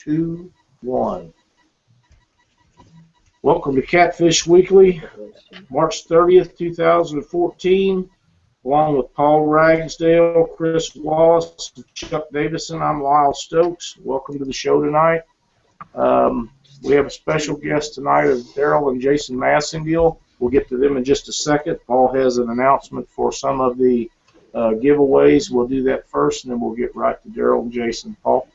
2, 1. Welcome to Catfish Weekly, March 30th, 2014. Along with Paul Ragsdale, Chris Wallace, and Chuck Davison, I'm Lyle Stokes. Welcome to the show tonight. We have a special guest tonight of Daryl and Jason Massengill. We'll get to them in just a second. Paul has an announcement for some of the giveaways. We'll do that first, and then we'll get right to Daryl and Jason. Paul?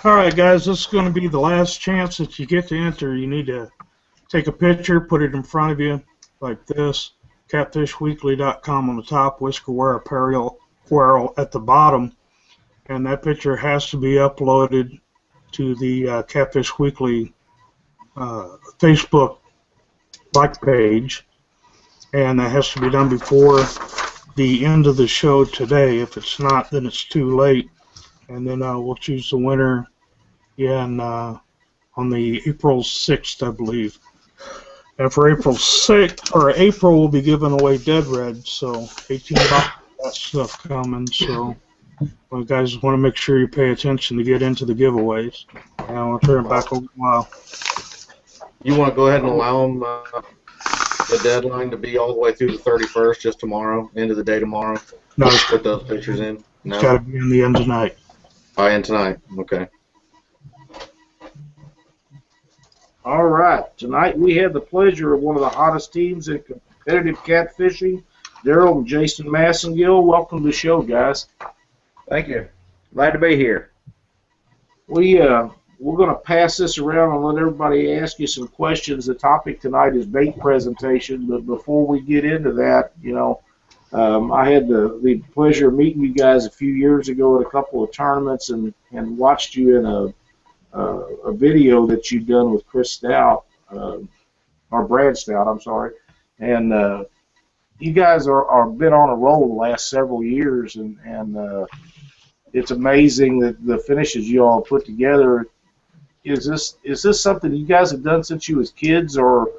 All right, guys, this is going to be the last chance that you get to enter. You need to take a picture, put it in front of you like this, catfishweekly.com on the top, Whisker Wear Apparel at the bottom, and that picture has to be uploaded to the Catfish Weekly Facebook like page, and that has to be done before the end of the show today. If it's not, then it's too late. And then we'll choose the winner on the April 6th, I believe. And for April 6th, or April, we'll be giving away Dead Red, so 18 bucks that stuff coming. So, you guys want to make sure you pay attention to get into the giveaways. And I'll turn it back over to Lyle. You want to go ahead and allow them the deadline to be all the way through the 31st, just tomorrow, end of the day tomorrow? No. Just put those pictures in? No? It's got to be in the end tonight. By end tonight, okay. All right. Tonight we have the pleasure of one of the hottest teams in competitive catfishing, Daryl and Jason Massengill. Welcome to the show, guys. Thank you. Glad to be here. We're going to pass this around and let everybody ask you some questions. The topic tonight is bait presentation, but before we get into that, I had the pleasure of meeting you guys a few years ago at a couple of tournaments and watched you in a video that you've done with Chris Stout, or Brad Stout, I'm sorry. And you guys are been on a roll the last several years, and it's amazing that the finishes you all put together. Is this something you guys have done since you was kids, or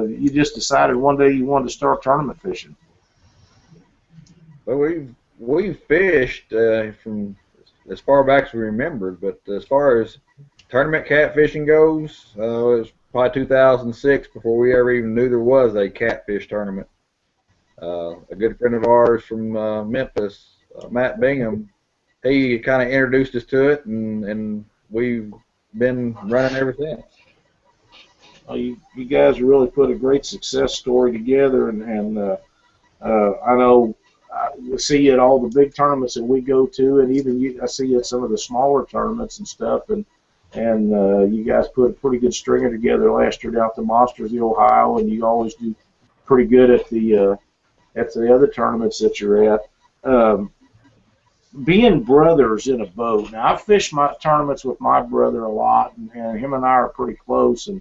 you just decided one day you wanted to start tournament fishing? Well, we've fished from as far back as we remembered, but as far as tournament catfishing goes, it was probably 2006 before we ever even knew there was a catfish tournament. A good friend of ours from Memphis, Matt Bingham, he kind of introduced us to it, and we've been running ever since. Well, you guys really put a great success story together, and I know I see you at all the big tournaments that we go to, and even I see you at some of the smaller tournaments and stuff, and you guys put a pretty good stringer together last year down at the Monsters of Ohio, and you always do pretty good at the other tournaments that you're at. Being brothers in a boat. Now, I've fished my tournaments with my brother a lot, and him and I are pretty close. And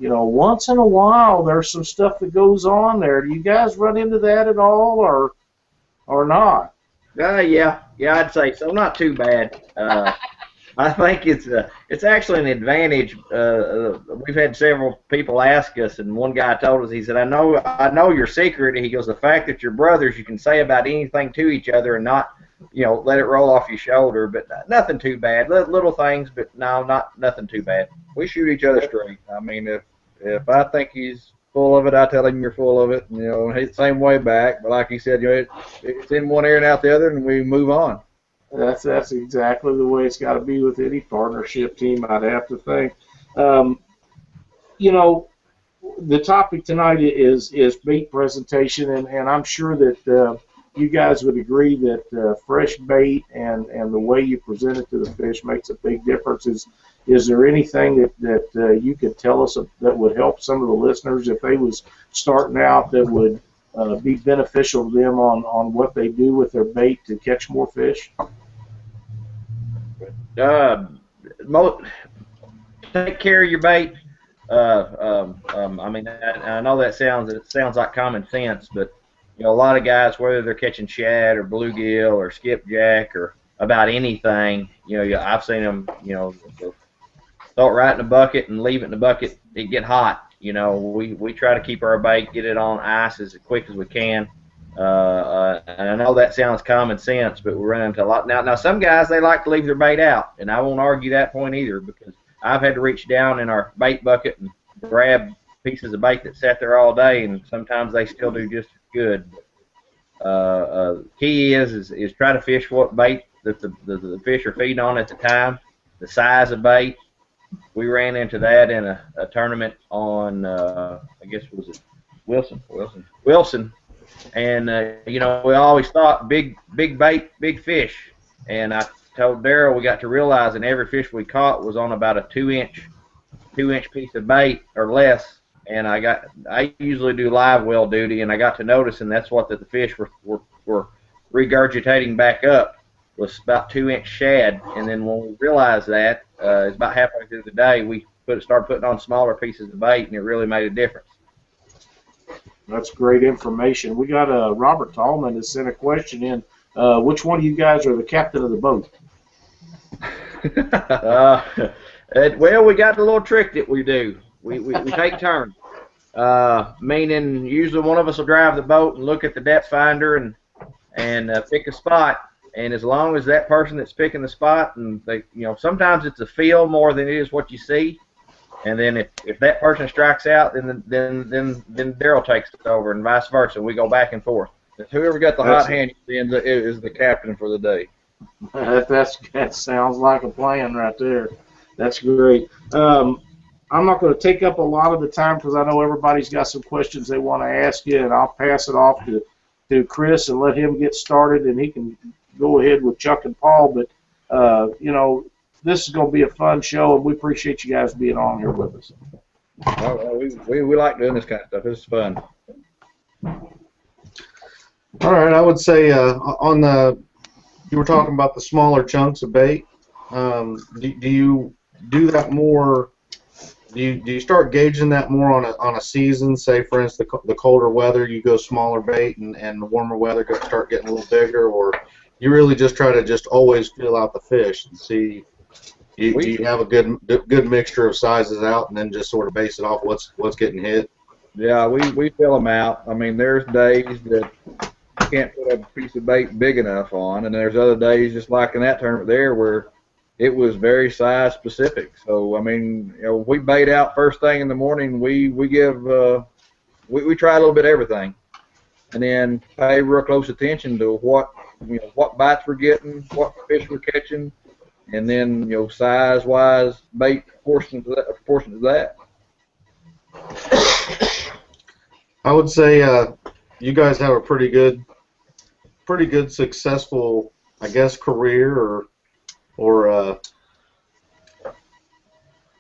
once in a while, there's some stuff that goes on there. Do you guys run into that at all, or not? Yeah, I'd say so. Not too bad. I think it's actually an advantage. We've had several people ask us, and one guy told us, he said, I know your secret. He goes, the fact that you're brothers, you can say about anything to each other and not, let it roll off your shoulder. But nothing too bad. Little things, but no, nothing too bad. We shoot each other straight. I mean, if I think he's full of it, I tell him you're full of it. And, he's the same way back. But like he said, it's in one ear and out the other, and we move on. That's exactly the way it's got to be with any partnership team, I'd have to think. The topic tonight is bait presentation, and I'm sure that you guys would agree that fresh bait and the way you present it to the fish makes a big difference. Is there anything that you could tell us that would help some of the listeners if they was starting out that would be beneficial to them on what they do with their bait to catch more fish? Take care of your bait. I mean, I know that sounds like common sense, but a lot of guys, whether they're catching shad or bluegill or skipjack or about anything, I've seen them, throw it right in the bucket and leave it in the bucket. It get hot. We try to keep our bait, get it on ice as quick as we can. And I know that sounds common sense, but we run into a lot. Now some guys, they like to leave their bait out, and I won't argue that point either, because I've had to reach down in our bait bucket and grab pieces of bait that sat there all day, and sometimes they still do just as good. Key is try to fish what bait that the fish are feeding on at the time, the size of bait. We ran into that in a tournament on, I guess, was it Wilson. And, you know, we always thought big bait, big fish. And I told Daryl we got to realizing every fish we caught was on about a 2-inch piece of bait or less. And I usually do live well duty, and I got to noticing that's what the fish were regurgitating back up, was about 2-inch shad. And then when we realized that, it's about halfway through the day, we started putting on smaller pieces of bait, and it really made a difference. That's great information. We got Robert Tallman has sent a question in. Which one of you guys are the captain of the boat? Well, we got the little trick that we do. We take turns. Meaning usually one of us will drive the boat and look at the depth finder and pick a spot. And as long as that person that's picking the spot, and they, you know, sometimes it's a feel more than it is what you see. And then if that person strikes out, then Daryl takes it over, and vice versa. We go back and forth. Whoever got the hot hand is the captain for the day. That sounds like a plan right there. That's great. I'm not going to take up a lot of the time because I know everybody's got some questions they want to ask you, and I'll pass it off to Chris and let him get started, and he can go ahead with Chuck and Paul. But, you know, this is going to be a fun show, and we appreciate you guys being on here with us. Well, we like doing this kind of stuff. It's fun. All right, I would say you were talking about the smaller chunks of bait. Do you do that more? Do you start gauging that more on a season? Say, for instance, the colder weather, you go smaller bait, and the warmer weather start getting a little bigger, or you really just try to just always feel out the fish and see. You have a good mixture of sizes out, and then just sort of base it off what's getting hit. Yeah, we fill them out. I mean, there's days that you can't put a piece of bait big enough on, and there's other days, just like in that tournament there, where it was very size specific. So I mean, you know, we bait out first thing in the morning. We try a little bit of everything, and then pay real close attention to what bites we're getting, what fish we're catching. And then, you know, size-wise, bait proportion to that. I would say you guys have a pretty good, successful, I guess, career or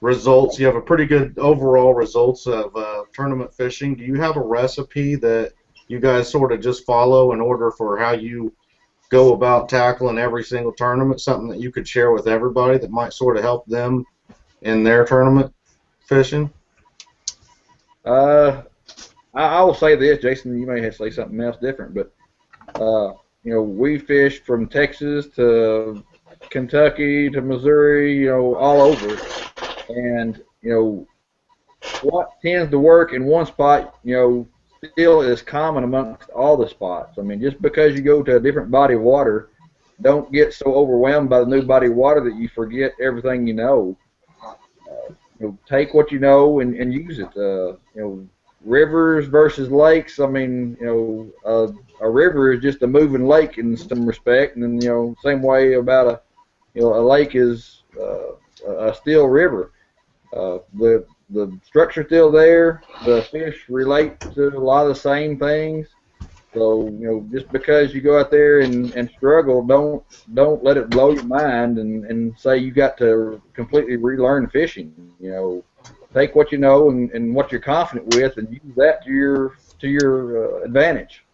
results. You have a pretty good overall results of tournament fishing. Do you have a recipe that you guys sort of just follow in order for how you go about tackling every single tournament, something that you could share with everybody that might sort of help them in their tournament fishing? I will say this, Jason, you may have to say something else different, but you know, we fish from Texas to Kentucky to Missouri, you know, all over, and you know, what tends to work in one spot, you know, still is common amongst all the spots. I mean, just because you go to a different body of water, don't get so overwhelmed by the new body of water that you forget everything you know. You know, take what you know and use it. You know, rivers versus lakes. I mean, you know, a river is just a moving lake in some respect, and then, you know, same way about a lake is a still river. The structure's still there. The fish relate to a lot of the same things. So, you know, just because you go out there and struggle, don't let it blow your mind and say you got to completely relearn fishing. You know, take what you know and what you're confident with, and use that to your advantage.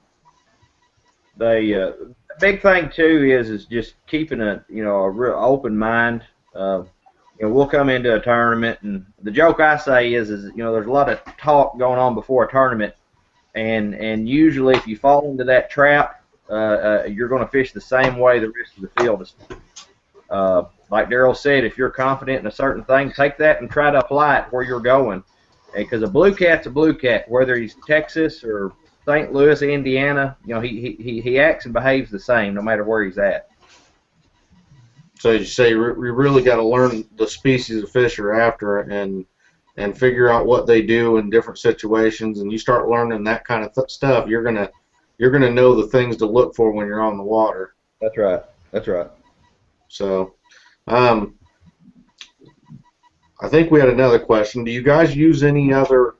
The big thing too is just keeping a real open mind. You know, we'll come into a tournament, and the joke I say is you know, there's a lot of talk going on before a tournament, and usually if you fall into that trap, you're going to fish the same way the rest of the field is. Like Daryl said, if you're confident in a certain thing, take that and try to apply it where you're going, because a blue cat's a blue cat, whether he's Texas or St. Louis, Indiana, he acts and behaves the same no matter where he's at. So you say you really got to learn the species of fish you're after and figure out what they do in different situations, and you start learning that kind of stuff. You're gonna know the things to look for when you're on the water. That's right. That's right. So, I think we had another question. Do you guys use any other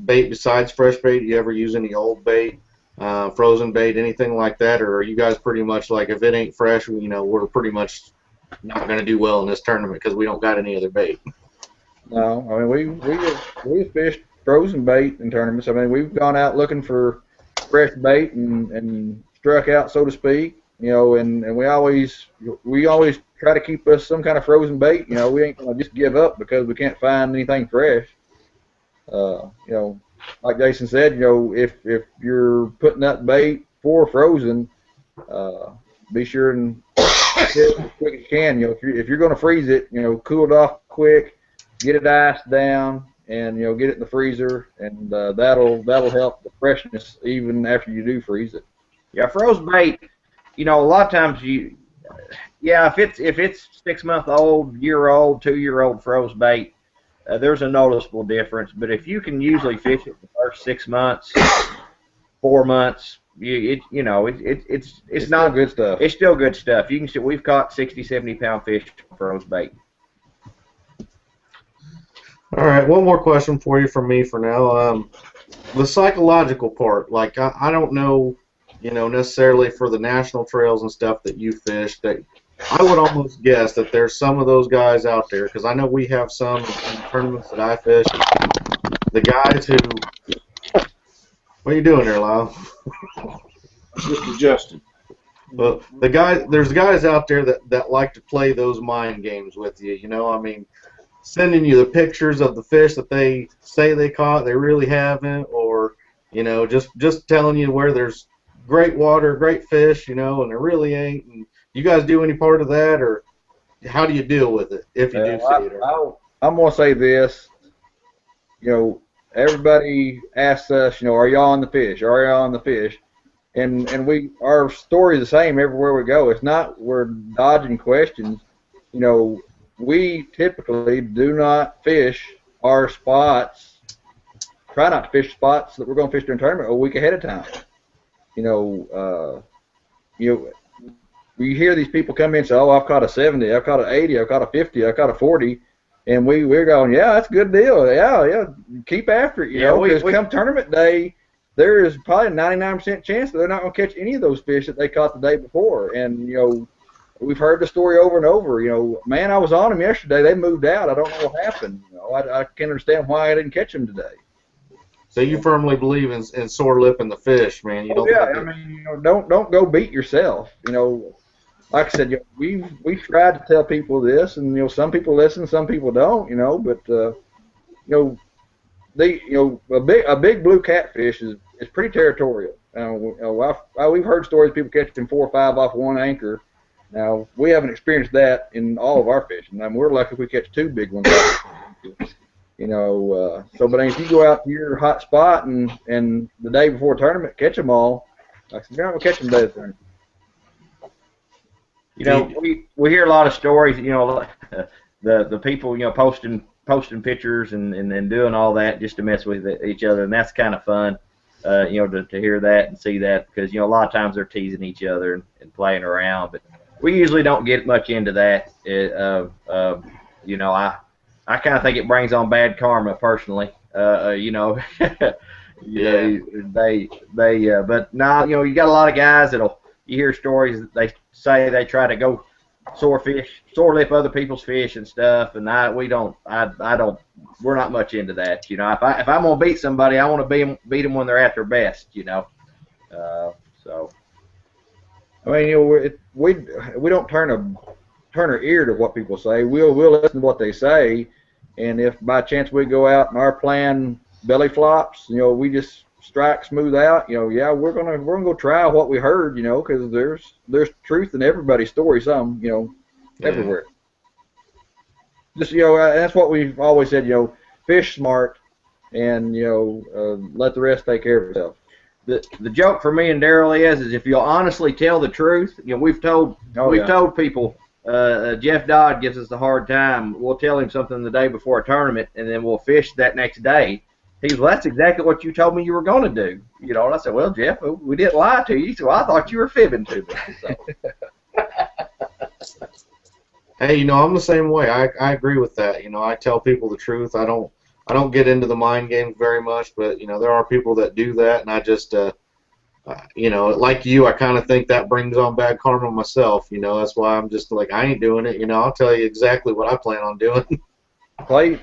bait besides fresh bait? Do you ever use any old bait, frozen bait, anything like that, or are you guys pretty much like, if it ain't fresh, we're pretty much not going to do well in this tournament because we don't got any other bait? No, I mean we fished frozen bait in tournaments. I mean, we've gone out looking for fresh bait and struck out, so to speak. And we always try to keep us some kind of frozen bait. We ain't gonna just give up because we can't find anything fresh. Like Jason said, if you're putting that bait for frozen, be sure and get it as quick as you can. If you're gonna freeze it, cool it off quick, get it iced down, and get it in the freezer, and that'll help the freshness even after you do freeze it. Yeah, frozen bait. A lot of times if it's 6-month-old, year-old, 2-year-old froze bait, there's a noticeable difference. But if you can usually fish it the first 6 months, 4 months, it's not still good stuff. It's still good stuff. You can see we've caught 60, 70-pound fish with froze bait. All right, one more question for you from me for now. The psychological part, like I don't know, necessarily for the national trails and stuff that you fish, that I would almost guess that there's some of those guys out there, because I know we have some in tournaments that I fish, the guys who, what are you doing there, Lyle? Just adjusting. Well, there's guys out there that like to play those mind games with you, I mean, sending you the pictures of the fish that they say they caught, they really haven't, or, just telling you where there's great water, great fish, and there really ain't. And you guys do any part of that, or how do you deal with it if you do see it? I'm gonna say this. Everybody asks us, are y'all on the fish? Are y'all on the fish? And our story is the same everywhere we go. It's not we're dodging questions. We typically do not fish our spots. Try not to fish spots that we're going to fish during tournament a week ahead of time. We hear these people come in and say, "Oh, I've caught a 70, I've caught an 80, I've caught a 50, I've caught a 40," and we're going, "Yeah, that's a good deal. Yeah, keep after it." Because come tournament day, there is probably a 99% chance that they're not going to catch any of those fish that they caught the day before. And we've heard the story over and over. Man, I was on them yesterday. They moved out. I don't know what happened. I can't understand why I didn't catch them today. So you firmly believe in sore lipping the fish, man. You don't. Yeah, I mean, don't go beat yourself. Like I said, we tried to tell people this, and some people listen, some people don't. But a big blue catfish is pretty territorial. We've heard stories of people catching 4 or 5 off one anchor. Now we haven't experienced that in all of our fishing. I mean, we're lucky if we catch 2 big ones. But if you go out to your hot spot and the day before tournament catch them all, like you're not gonna catch them the day of the tournament. We hear a lot of stories. The people posting pictures and doing all that just to mess with each other, and that's kind of fun. To hear that and see that, because a lot of times they're teasing each other and playing around, but we usually don't get much into that. I kind of think it brings on bad karma personally. But now you got a lot of guys you hear stories that they say they try to go sore lip other people's fish and stuff, and we're not much into that. If I'm gonna beat somebody, I want to beat them when they're at their best. So. I mean, we don't turn our ear to what people say. We'll listen to what they say, and if by chance we go out and our plan belly flops, we just strike smooth out. We're gonna go try what we heard. Because there's truth in everybody's story. Everywhere. Just that's what we've always said. Fish smart, and let the rest take care of itself. the joke for me and Daryl is if you'll honestly tell the truth. You know, we've told people. Jeff Dodd gives us a hard time. We'll tell him something the day before a tournament, and then we'll fish that next day. He goes, well, that's exactly what you told me you were going to do. You know, and I said, well, Jeff, we didn't lie to you. He said, well, I thought you were fibbing to me. So. Hey, you know, I'm the same way. I agree with that. You know, I tell people the truth. I don't get into the mind games very much, but you know, there are people that do that, and I just you know, like you, I kind of think that brings on bad karma myself. You know, that's why I'm just like, I ain't doing it. You know, I'll tell you exactly what I plan on doing. Play.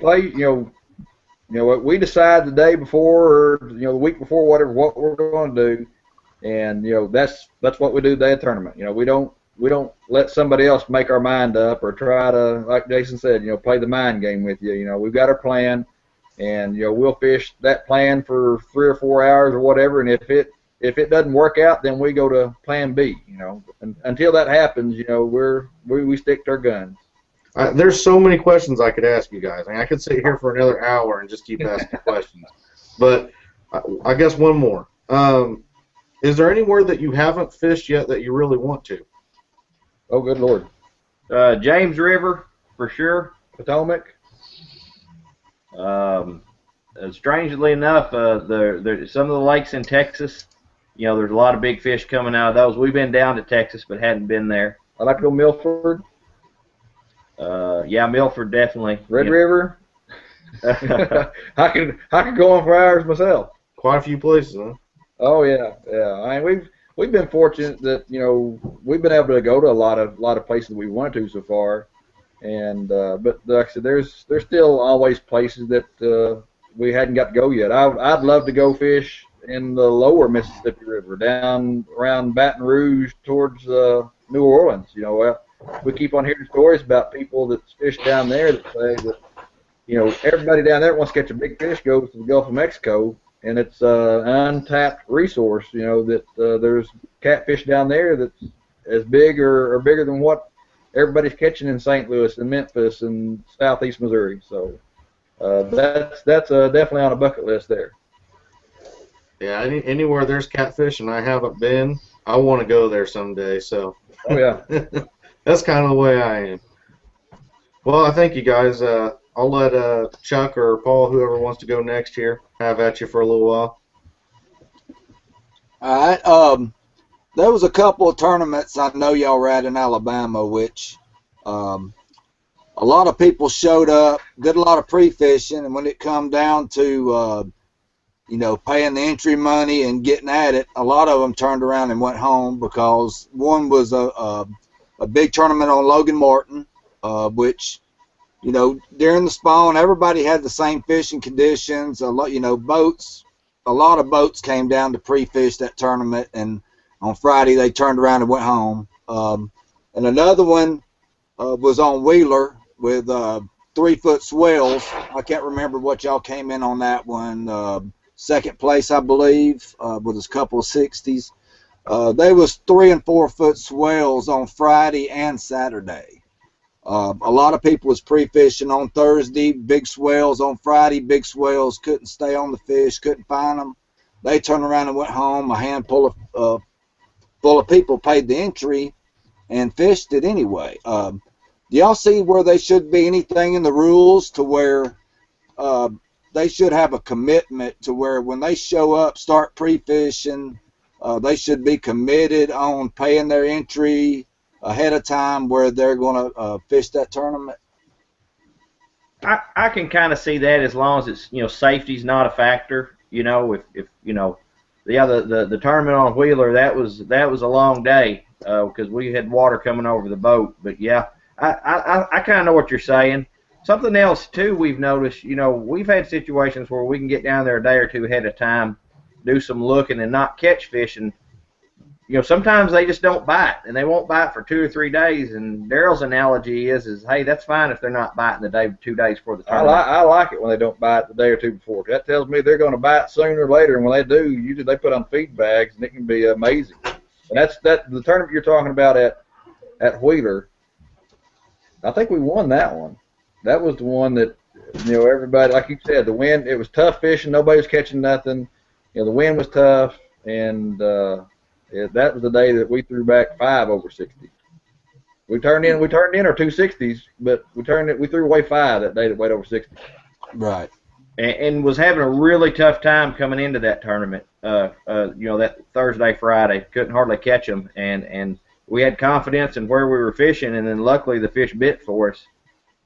You know what we decide the day before, or you know the week before, whatever, what we're going to do, and you know that's what we do the day of the tournament. You know, we don't let somebody else make our mind up or try to, like Jason said, you know, play the mind game with you. You know, we've got our plan, and you know we'll fish that plan for 3 or 4 hours or whatever, and if it doesn't work out, then we go to plan B. You know, and until that happens, you know, we stick to our guns. There's so many questions I could ask you guys. I mean, I could sit here for another hour and just keep asking questions. But I guess one more. Is there anywhere that you haven't fished yet that you really want to? Oh, good Lord. James River, for sure. Potomac. Strangely enough, some of the lakes in Texas, you know, there's a lot of big fish coming out of those. We've been down to Texas but hadn't been there. I'd like to go Milford. Yeah, Milford definitely. Red River. I could go on for hours myself. Quite a few places, huh? Oh yeah, yeah. I mean, we've been fortunate that you know we've been able to go to a lot of places we wanted to so far, and but like I said, there's still always places that we hadn't got to go yet. I'd love to go fish in the lower Mississippi River, down around Baton Rouge towards New Orleans. You know, we keep on hearing stories about people that fish down there that say that, you know, everybody down there that wants to catch a big fish goes to the Gulf of Mexico, and it's an untapped resource. You know that there's catfish down there that's as big or bigger than what everybody's catching in St. Louis and Memphis and southeast Missouri. So that's definitely on a bucket list there. Yeah, anywhere there's catfish and I haven't been, I want to go there someday. So. Oh yeah. That's kind of the way I am. Well, I thank you guys. I'll let Chuck or Paul, whoever wants to go next here, have at you for a little while. All right. There was a couple of tournaments I know y'all were at in Alabama, which a lot of people showed up, did a lot of pre-fishing, and when it come down to you know, paying the entry money and getting at it, a lot of them turned around and went home because one was a big tournament on Logan Martin, which, you know, during the spawn, everybody had the same fishing conditions. A lot, you know, a lot of boats came down to pre-fish that tournament, and on Friday they turned around and went home. And another one was on Wheeler with 3-foot swells. I can't remember what y'all came in on that one. Second place, I believe, with a couple of 60s. They was 3- and 4-foot swells on Friday and Saturday. A lot of people was pre-fishing on Thursday, big swells on Friday, big swells, couldn't stay on the fish, couldn't find them. They turned around and went home. A handful of full of people paid the entry and fished it anyway. Do y'all see where they should be anything in the rules to where they should have a commitment to where when they show up, start pre-fishing, they should be committed on paying their entry ahead of time where they're going to fish that tournament? I can kind of see that as long as it's, you know, safety's not a factor. You know, if you know, the tournament on Wheeler, that was a long day because we had water coming over the boat. But yeah, I kind of know what you're saying. Something else, too, we've noticed, you know, we've had situations where we can get down there a day or two ahead of time, do some looking and not catch fish. And, you know, sometimes they just don't bite, and they won't bite for 2 or 3 days. And Daryl's analogy is hey, that's fine if they're not biting the day, 2 days before the tournament. I like it when they don't bite the day or two before. That tells me they're going to bite sooner or later, and when they do, usually they put on feed bags, and it can be amazing. And that's the tournament you're talking about at Wheeler. I think we won that one. That was the one that, you know, everybody, like you said, the wind, it was tough fishing. Nobody was catching nothing. You know, the wind was tough. and that was the day that we threw back 5 over 60. We turned in our 260s, but we threw away 5 that day that weighed over 60. Right. And was having a really tough time coming into that tournament. That Thursday, Friday, couldn't hardly catch them, and we had confidence in where we were fishing, and then luckily the fish bit for us.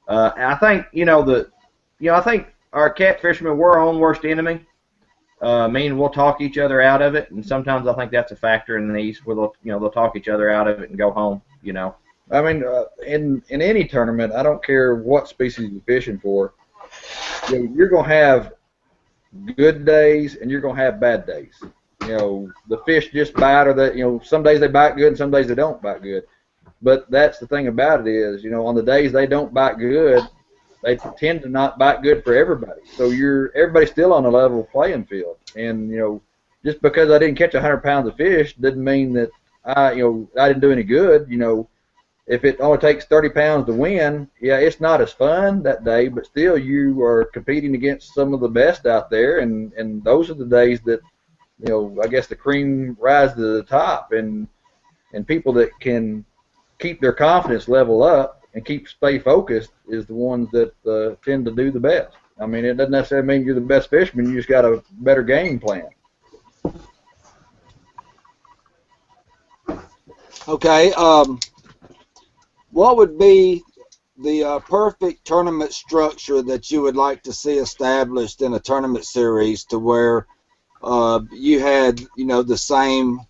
I think I think our catfishermen were our own worst enemy. Meaning we'll talk each other out of it, and sometimes I think that's a factor in these where they'll talk each other out of it and go home. I mean, in any tournament, I don't care what species you're fishing for. You're gonna have good days and you're gonna have bad days. The fish just bite, or some days they bite good and some days they don't bite good. But that's the thing about it is, on the days they don't bite good, they tend to not bite good for everybody. So everybody's still on a level playing field. And just because I didn't catch 100 pounds of fish didn't mean that I didn't do any good. If it only takes 30 pounds to win, yeah, it's not as fun that day, but still you are competing against some of the best out there, and those are the days that, I guess the cream rises to the top, and people that can keep their confidence level up and stay focused is the ones that tend to do the best. I mean, it doesn't necessarily mean you're the best fisherman, you just got a better game plan. Okay, what would be the perfect tournament structure that you would like to see established in a tournament series to where you had, the same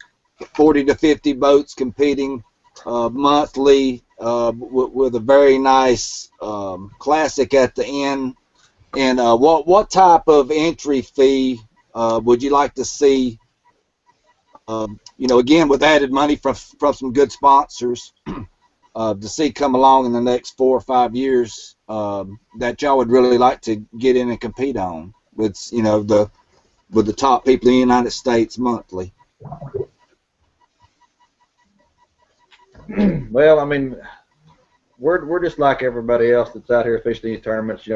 40 to 50 boats competing monthly with a very nice classic at the end? And what type of entry fee would you like to see, again, with added money from some good sponsors, to see come along in the next 4 or 5 years that y'all would really like to get in and compete on with the top people in the United States monthly? Well, I mean, we're just like everybody else that's out here fishing these tournaments.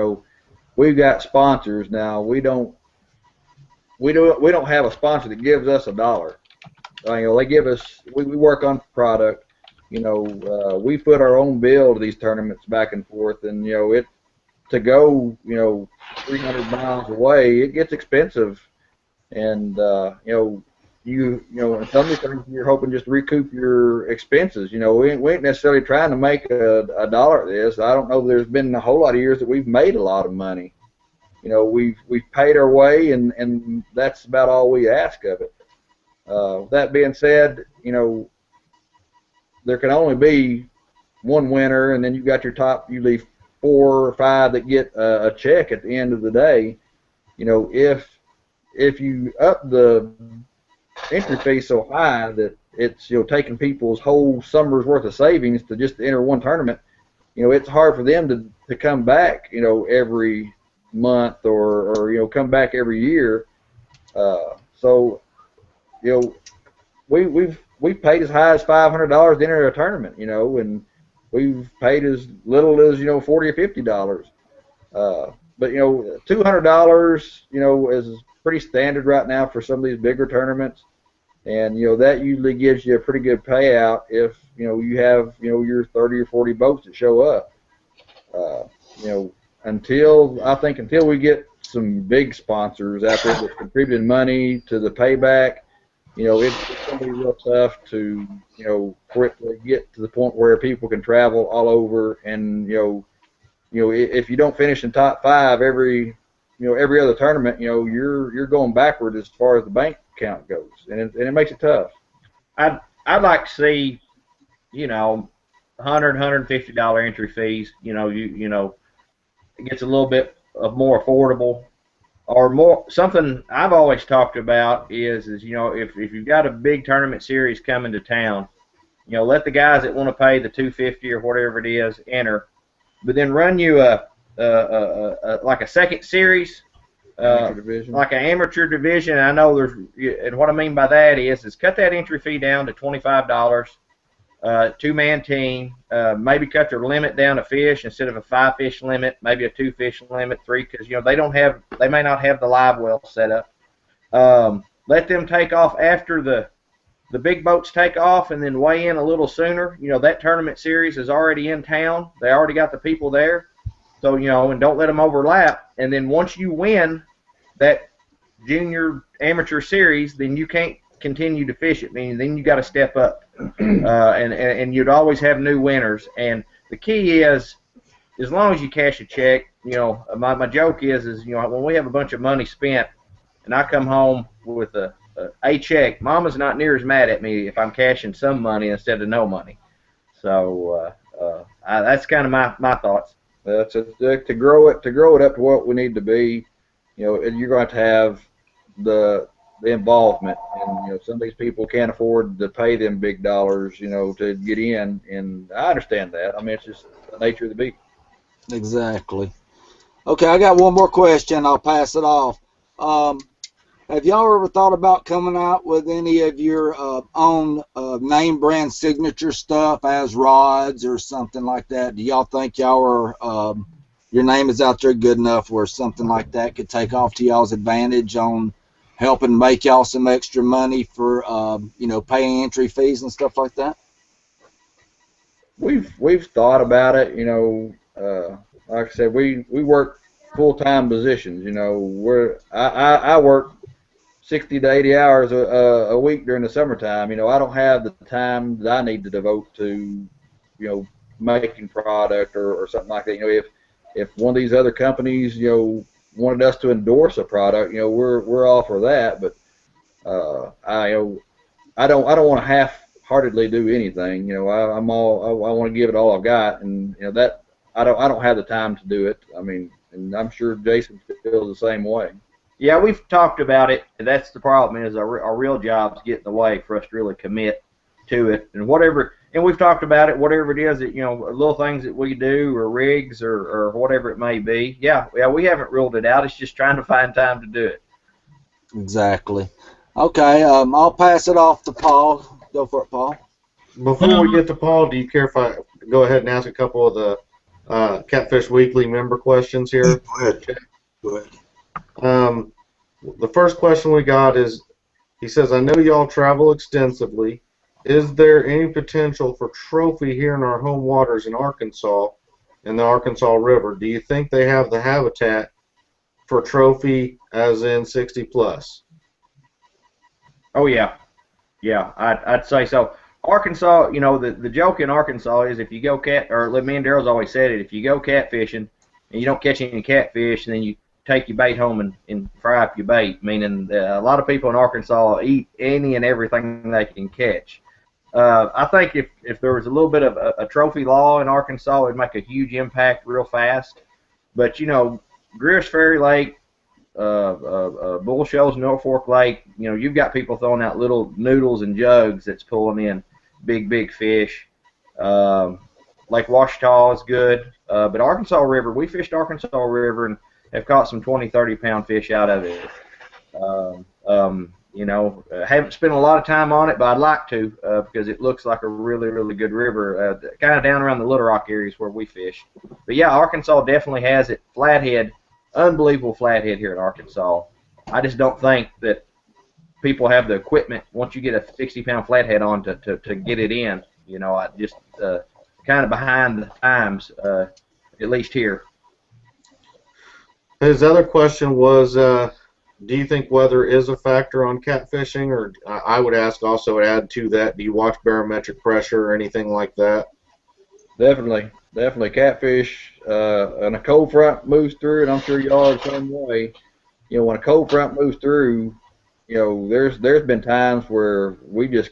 We've got sponsors now. We don't have a sponsor that gives us $1. They give us. We work on product. We put our own bill to these tournaments back and forth, and to go 300 miles away, it gets expensive, and in some of these things you're hoping just to recoup your expenses. We ain't necessarily trying to make a dollar at this. I don't know. There's been a whole lot of years that we've made a lot of money. We've paid our way, and that's about all we ask of it. That being said, there can only be one winner, and then you've got your top usually 4 or 5 that get a check at the end of the day. If you up the entry fee so high that it's taking people's whole summer's worth of savings to just enter one tournament, it's hard for them to come back every month or come back every year. So we've paid as high as $500 to enter a tournament, and we've paid as little as $40 or $50. But $200, is pretty standard right now for some of these bigger tournaments, and that usually gives you a pretty good payout if you have your 30 or 40 boats that show up. Until we get some big sponsors out there that's contributing money to the payback, it's going to be real tough to, for it to get to the point where people can travel all over, and if you don't finish in top 5 every other tournament, you're going backward as far as the bank account goes, and it makes it tough. I'd like to see, $100, $150 entry fees. It gets a little bit of more affordable. Or more, something I've always talked about is if you've got a big tournament series coming to town, let the guys that want to pay the $250 or whatever it is enter, but then run you like a second series, like an amateur division. I know and what I mean by that is cut that entry fee down to $25. 2-man team, maybe cut their limit down to fish instead of a 5-fish limit, maybe a 2-fish limit, 3, because they may not have the live well set up. let them take off after the big boats take off, and then weigh in a little sooner. You know, that tournament series is already in town. They already got the people there. So, you know, and don't let them overlap. And then once you win that junior amateur series, then you can't continue to fish it. Meaning, then you got to step up, and you'd always have new winners. And the key is, as long as you cash a check, you know, my joke is you know, when we have a bunch of money spent, and I come home with a check, Mama's not near as mad at me if I'm cashing some money instead of no money. So that's kind of my thoughts. That's to grow it up to what we need to be. You know, and you're going to have the involvement, and you know, some of these people can't afford to pay them big dollars, you know, to get in, and I understand that. I mean, it's just the nature of the beast. Exactly. Okay, I got one more question. I'll pass it off. Have y'all ever thought about coming out with any of your own name brand signature stuff as rods or something like that? Do y'all think y'all are your name is out there good enough where something like that could take off to y'all's advantage on helping make y'all some extra money for you know, paying entry fees and stuff like that? We've thought about it. You know, like I said, we work full-time positions. You know, I work 60 to 80 hours a week during the summertime. You know, I don't have the time that I need to devote to, you know, making product or something like that. You know, if one of these other companies, you know, wanted us to endorse a product, you know, we're all for that. But I don't want to half-heartedly do anything. You know, I want to give it all I've got, and you know that I don't have the time to do it. I mean, and I'm sure Jason feels the same way. Yeah, we've talked about it, and that's the problem is our real jobs get in the way for us to really commit to it. And whatever, and we've talked about it, whatever it is that, you know, little things that we do or rigs or whatever it may be. Yeah, we haven't ruled it out. It's just trying to find time to do it. Exactly. Okay, I'll pass it off to Paul. Go for it, Paul. Before we get to Paul, do you care if I go ahead and ask a couple of the Catfish Weekly member questions here? Go ahead. Go ahead. The first question we got is, he says, I know y'all travel extensively. Is there any potential for trophy here in our home waters in Arkansas, in the Arkansas River? Do you think they have the habitat for trophy, as in 60 plus? Oh yeah, yeah, I'd say so. Arkansas, you know, the joke in Arkansas is if you go me and Daryl's always said it, if you go catfishing and you don't catch any catfish, and then you take your bait home and fry up your bait, meaning a lot of people in Arkansas eat any and everything they can catch. I think if there was a little bit of a trophy law in Arkansas, it'd make a huge impact real fast. But, you know, Greer's Ferry Lake, Bull Shoals, Norfolk Lake, you know, you've got people throwing out little noodles and jugs that's pulling in big fish. Lake Washita is good. But Arkansas River, we fished Arkansas River and have caught some 20, 30-pound fish out of it. You know, haven't spent a lot of time on it, but I'd like to because it looks like a really, really good river, kind of down around the Little Rock areas where we fish. But yeah, Arkansas definitely has it. Flathead, unbelievable flathead here in Arkansas. I just don't think that people have the equipment once you get a 60-pound flathead on to get it in. You know, I just kind of behind the times, at least here. His other question was, do you think weather is a factor on catfishing? Or I would ask also, add to that, do you watch barometric pressure or anything like that? Definitely. Catfish, and a cold front moves through, and I'm sure y'all are the same way. You know, when a cold front moves through, you know, there's been times where we just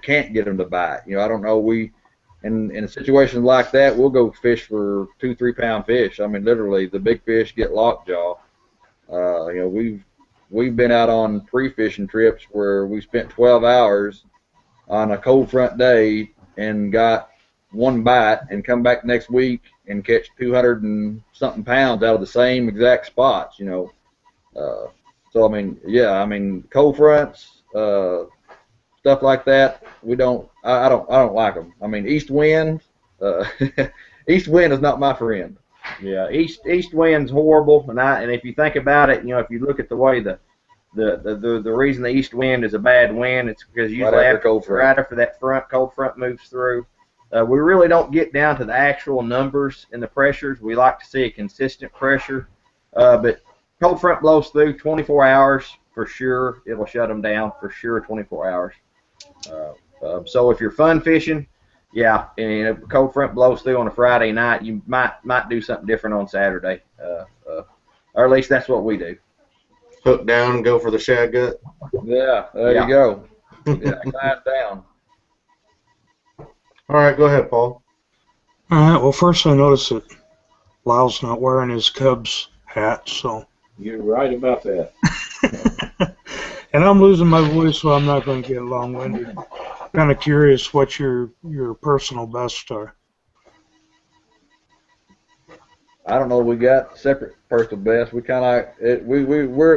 can't get them to bite. You know, I don't know, in a situation like that, we'll go fish for 2-3 pound fish. I mean, literally, the big fish get lockjaw. You know, we've been out on pre-fishing trips where we spent 12 hours on a cold front day and got one bite, and come back next week and catch 200 and something pounds out of the same exact spots. You know, so I mean, yeah, I mean, cold fronts, stuff like that, I don't like them. I mean, east wind is not my friend. Yeah, east wind's horrible, and if you think about it, you know, if you look at the way the The reason the east wind is a bad wind, it's because usually right after that cold front moves through. We really don't get down to the actual numbers and the pressures. We like to see a consistent pressure, but cold front blows through 24 hours for sure. It'll shut them down for sure 24 hours. So if you're fun fishing, yeah, and if a cold front blows through on a Friday night, you might do something different on Saturday, or at least that's what we do. Hook down and go for the shad gut. Yeah, there you go. Yeah, climb down. All right, go ahead, Paul. All right. Well, first I noticed that Lyle's not wearing his Cubs hat, so. You're right about that. And I'm losing my voice, so I'm not going to get long-winded. Kind of curious what your personal bests are. I don't know. We got separate personal best. We kind of like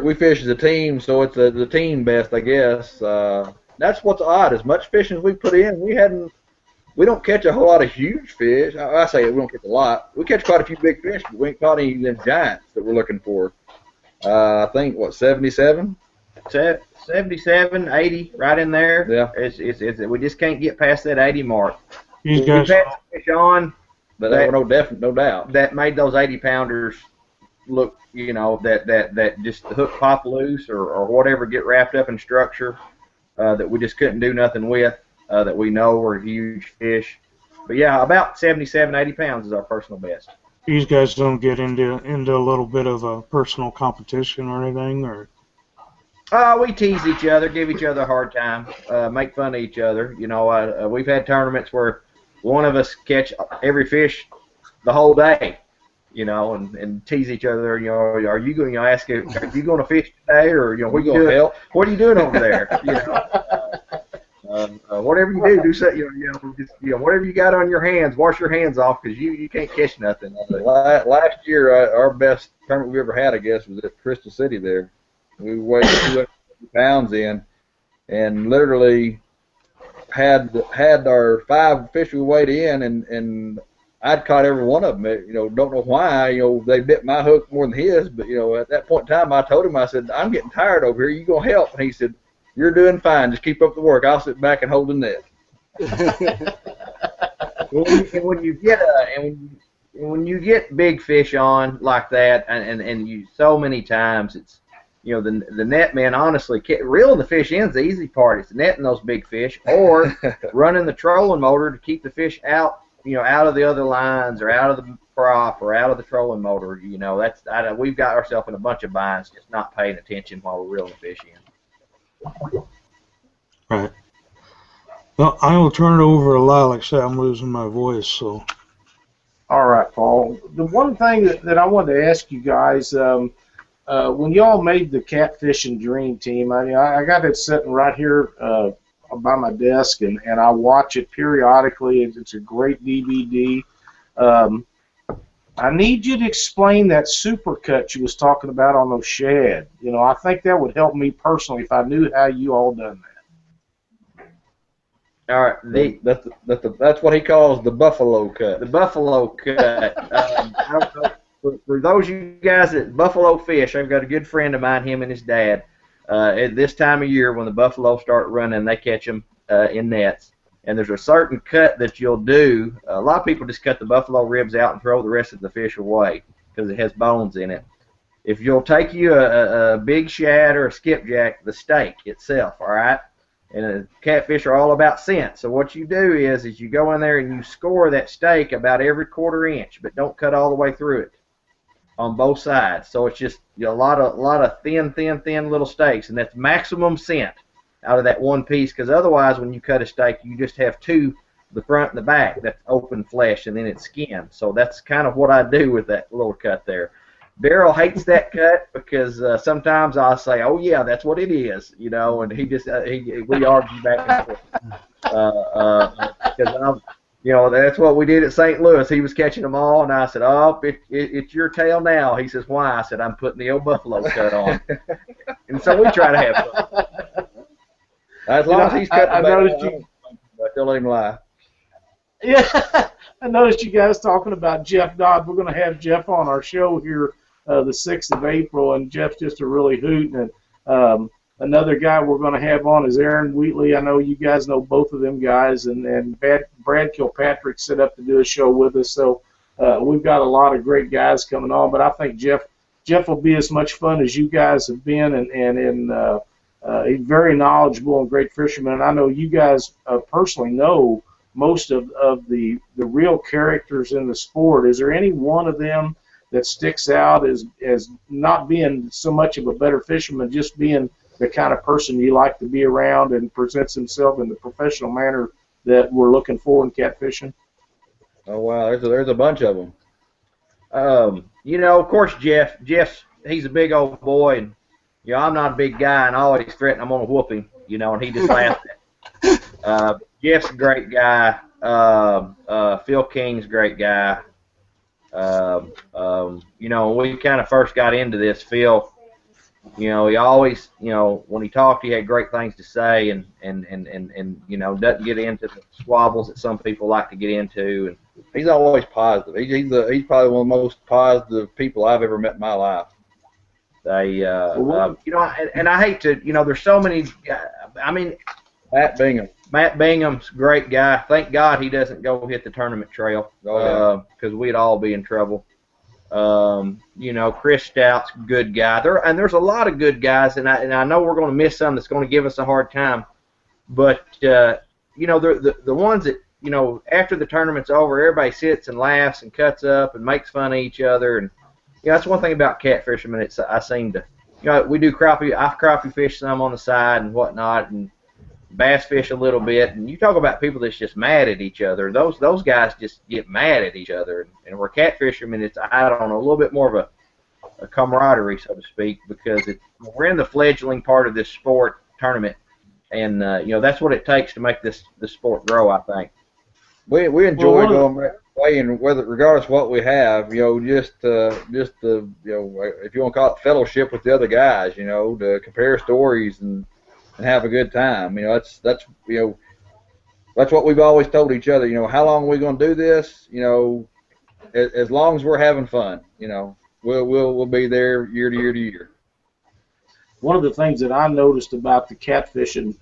we fish as a team, so it's the team best, I guess. That's what's odd. As much fishing as we put in, we don't catch a whole lot of huge fish. I say we don't catch a lot. We catch quite a few big fish, but we ain't caught any of them giants that we're looking for. I think, what, 77? 77, 80, right in there. Yeah. It's we just can't get past that 80 mark. You We guys, passed fish on, But there were no doubt. that made those 80-pounders look, that just the hook pop loose or whatever, get wrapped up in structure that we just couldn't do nothing with, that we know were huge fish. But yeah, about 77, 80 pounds is our personal best. these guys don't get into a little bit of a personal competition or anything, or? We tease each other, give each other a hard time, make fun of each other. We've had tournaments where one of us catch every fish the whole day, and tease each other. Are you going? Ask are you going to fish today, or what are you doing? Help? What are you doing over there? Whatever you do so, whatever you got on your hands, wash your hands off because you can't catch nothing. Last year, our best tournament we ever had, I guess, was at Crystal City there. We weighed 200 pounds in, and literally had our 5 fish we weighed in, and I'd caught every one of them. Don't know why. They bit my hook more than his, but at that point in time, I told him, I said, I'm getting tired over here. You gonna help? And he said, you're doing fine. Just keep up the work. I'll sit back and hold the net. When you get big fish on like that, and you so many times, it's the net man, honestly, reeling the fish in is the easy part. It's netting those big fish or running the trolling motor to keep the fish out, out of the other lines or out of the prop or out of the trolling motor. We've got ourselves in a bunch of binds just not paying attention while we're reeling the fish in. Right. Well, I will turn it over to Lyle. Like I said, I'm losing my voice, so. All right, Paul. The one thing that I wanted to ask you guys, when y'all made the Catfishing Dream Team, I got it sitting right here by my desk, and I watch it periodically. It's a great DVD. I need you to explain that supercut you was talking about on those shad. I think that would help me personally if I knew how you all done that. All right, that's what he calls the buffalo cut. The buffalo cut. For those of you guys that buffalo fish, I've got a good friend of mine, him and his dad. At this time of year, when the buffalo start running, they catch them in nets. And there's a certain cut that you'll do. A lot of people just cut the buffalo ribs out and throw the rest of the fish away because it has bones in it. If you'll take you a big shad or a skipjack, the steak itself, all right? And catfish are all about scent. So what you do is you go in there and you score that steak about every 1/4 inch, but don't cut all the way through it on both sides. So it's just a lot of thin little steaks, and that's maximum scent out of that one piece, because otherwise when you cut a steak, you just have two, the front and the back, that's open flesh, and then it's skin. So that's kind of what I do with that little cut there. Daryl hates that cut because sometimes I'll say, oh yeah, that's what it is, and he just we argue back and forth. Because that's what we did at St. Louis. He was catching them all, and I said, oh, it's your tail now. He says, why? I said, I'm putting the old buffalo cut on. And so we try to have fun. As long as he's cutting I still let him lie. Yeah, I noticed you guys talking about Jeff Dodd. We're going to have Jeff on our show here the 6th of April, and Jeff's just a really hoot. And Another guy we're going to have on is Aaron Wheatley. I know you guys know both of them guys, and Brad Kilpatrick set up to do a show with us. So we've got a lot of great guys coming on. But I think Jeff will be as much fun as you guys have been, and he's very knowledgeable and great fisherman. And I know you guys personally know most of the real characters in the sport. Is there any one of them that sticks out as not being so much of a better fisherman, just being the kind of person you like to be around and presents himself in the professional manner that we're looking for in catfishing? Oh wow, there's a bunch of them. Of course, he's a big old boy, and I'm not a big guy, and I always threaten I'm gonna whoop him, and he just laughs at me. Jeff's a great guy. Phil King's a great guy. When we kind of first got into this, Phil, he always, when he talked, he had great things to say, and doesn't get into the squabbles that some people like to get into. And he's always positive. He's probably one of the most positive people I've ever met in my life. And I hate to, there's so many. I mean, Matt Bingham's a great guy. Thank God he doesn't go hit the tournament trail, because we'd all be in trouble. Chris Stout's a good guy. There's a lot of good guys, and I know we're going to miss some that's going to give us a hard time. But the ones that after the tournament's over, everybody sits and laughs and cuts up and makes fun of each other. And that's one thing about catfishermen. I seem to, we do crappie. I crappie fish some on the side and whatnot, and bass fish a little bit. And you talk about people that's just mad at each other. Those guys just get mad at each other. And we're catfishermen. It's, I don't know, a little bit more of a camaraderie, so to speak, because we're in the fledgling part of this sport tournament, and that's what it takes to make this sport grow, I think. We enjoy going playing, regardless of what we have, just if you want to call it fellowship with the other guys, to compare stories and have a good time. That's what we've always told each other. How long are we going to do this? As long as we're having fun, we'll be there year to year to year. One of the things that I noticed about the catfishing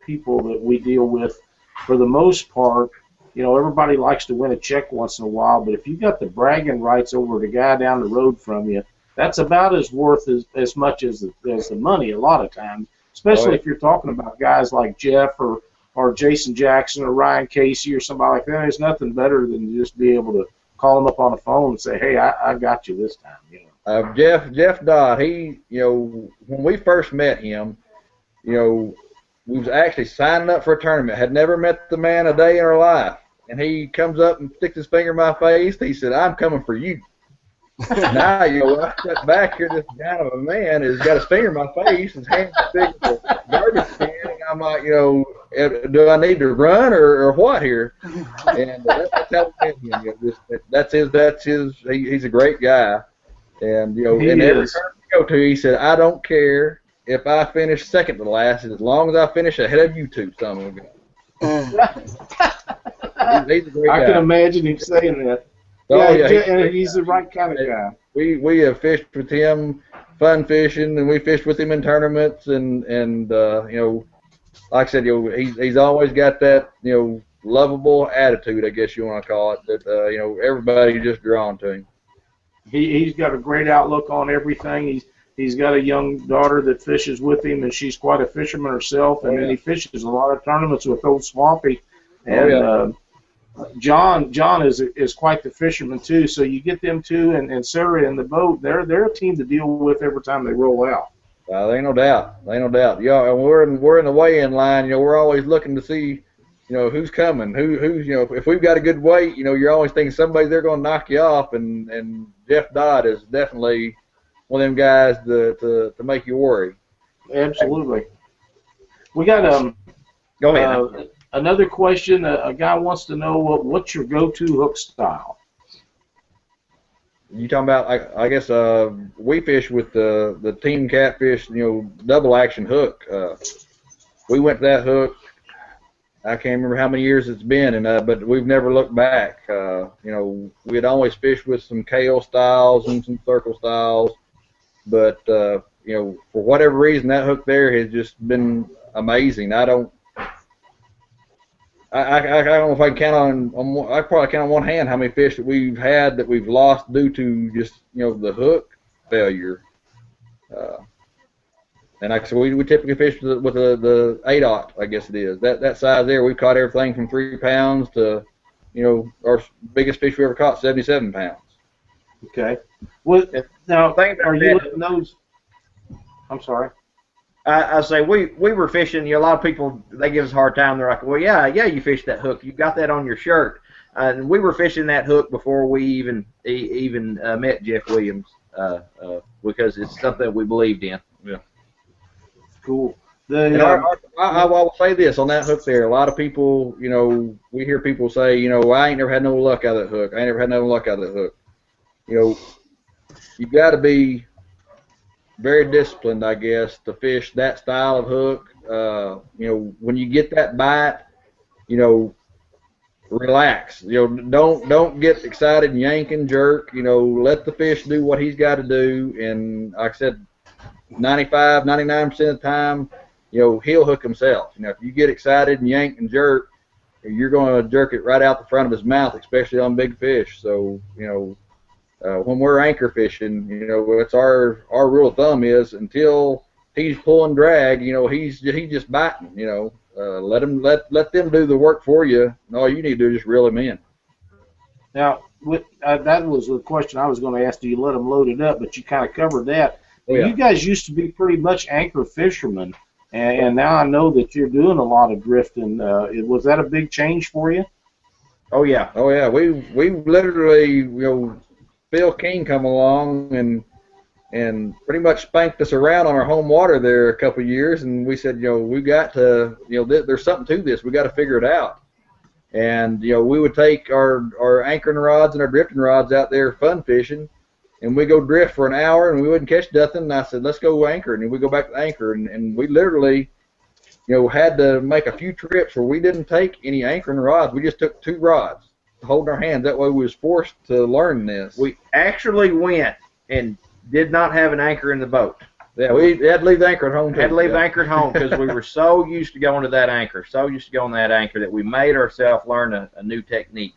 people that we deal with, for the most part, everybody likes to win a check once in a while, but if you got the bragging rights over the guy down the road from you, that's about as worth as much as the money a lot of times, especially if you're talking about guys like Jeff or Jason Jackson or Ryan Casey or somebody like that. There's nothing better than just be able to call them up on the phone and say, hey, I got you this time. Jeff Dodd, he, when we first met him, we was actually signing up for a tournament, had never met the man a day in our life. And he comes up and sticks his finger in my face. He said, I'm coming for you. Now, I step back here, this kind of a man has got his finger in my face, his hands big as a garbage can, and I'm like, do I need to run or what here? And that's how we met him. That's his. He's a great guy. And in every tournament we go to, he said, I don't care if I finish second to last, as long as I finish ahead of you two, son of a gun. He's a great guy. I can imagine him saying that. And he's the right kind of guy. We have fished with him, fun fishing, and we fished with him in tournaments, and like I said, he's always got that lovable attitude, I guess you want to call it, that everybody just drawn to him. He's got a great outlook on everything. He's got a young daughter that fishes with him, and she's quite a fisherman herself. And then he fishes a lot of tournaments with old Swampy. And John is quite the fisherman too. So you get them two and Sarah in the boat. They're a team to deal with every time they roll out. There ain't no doubt. Yeah, and we're in the weigh-in line. We're always looking to see, who's coming. Who's if we've got a good weight, you're always thinking somebody's there going to knock you off. And Jeff Dodd is definitely one of them guys to make you worry. Absolutely. We got go ahead. Another question. A guy wants to know what's your go-to hook style. You talking about? I guess we fish with the Team Catfish, double action hook. We went to that hook. I can't remember how many years it's been, but we've never looked back. We had always fished with some Kale styles and some circle styles. But for whatever reason, that hook there has just been amazing. I don't know if I can count I probably count on one hand how many fish that we've had that we've lost due to just the hook failure. And like I said, we typically fish with the 8/0, I guess it is. That size there, we've caught everything from 3 pounds to, our biggest fish we ever caught, 77 pounds. Okay. Well, now, are you letting those? I'm sorry. I say we were fishing. A lot of people, they give us a hard time. They're like, well, yeah, you fished that hook. You got that on your shirt. And we were fishing that hook before we even met Jeff Williams, because it's something we believed in. Yeah. Cool. I will say this on that hook there. A lot of people, we hear people say, I ain't never had no luck out of that hook. I ain't never had no luck out of that hook. You got to be very disciplined, I guess, to fish that style of hook. When you get that bite, relax. Don't get excited and yank and jerk. Let the fish do what he's got to do. And like I said, 95, 99% of the time, he'll hook himself. If you get excited and yank and jerk, you're going to jerk it right out the front of his mouth, especially on big fish. So, when we're anchor fishing, it's our rule of thumb is until he's pulling drag, he's just biting. Let them do the work for you. And all you need to do is just reel him in. Now, that was the question I was going to ask. Do you let them load it up? But you kind of covered that. Yeah. You guys used to be pretty much anchor fishermen, and now I know that you're doing a lot of drifting. Was that a big change for you? Oh yeah. Oh yeah. We literally, Phil King come along and pretty much spanked us around on our home water there a couple of years, and we said, we've got to, there's something to this. We got to figure it out. And we would take our anchoring rods and our drifting rods out there fun fishing. And we go drift for an hour, and we wouldn't catch nothing. And I said, let's go anchor. And we go back to anchor. And we literally, had to make a few trips where we didn't take any anchoring rods. We just took 2 rods to hold in our hands. That way we was forced to learn this. We actually went and did not have an anchor in the boat. Yeah, we had to leave the anchor at home. Had to leave the anchor at home because we were so used to going to that anchor, that we made ourselves learn a new technique.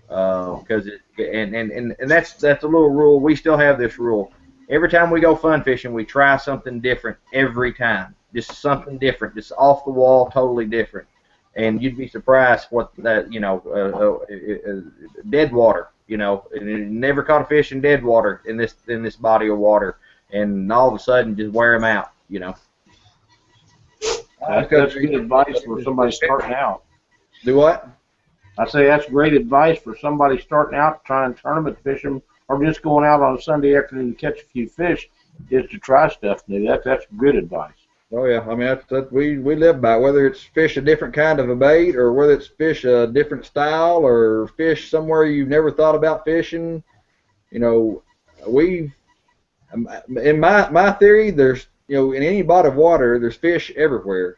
Because that's a little rule. We still have this rule. Every time we go fun fishing, we try something different every time. Just something different, just off the wall, totally different. And you'd be surprised what that dead water. Never caught a fish in dead water in this body of water, and all of a sudden just wear them out. That's good advice for somebody starting out. Do what? I say that's great advice for somebody starting out trying tournament fishing or just going out on a Sunday afternoon to catch a few fish, is to try stuff new. That's good advice. Oh yeah, I mean we live by it. Whether it's fish a different kind of a bait, or whether it's fish a different style, or fish somewhere you've never thought about fishing. We've in my theory, there's in any body of water, there's fish everywhere.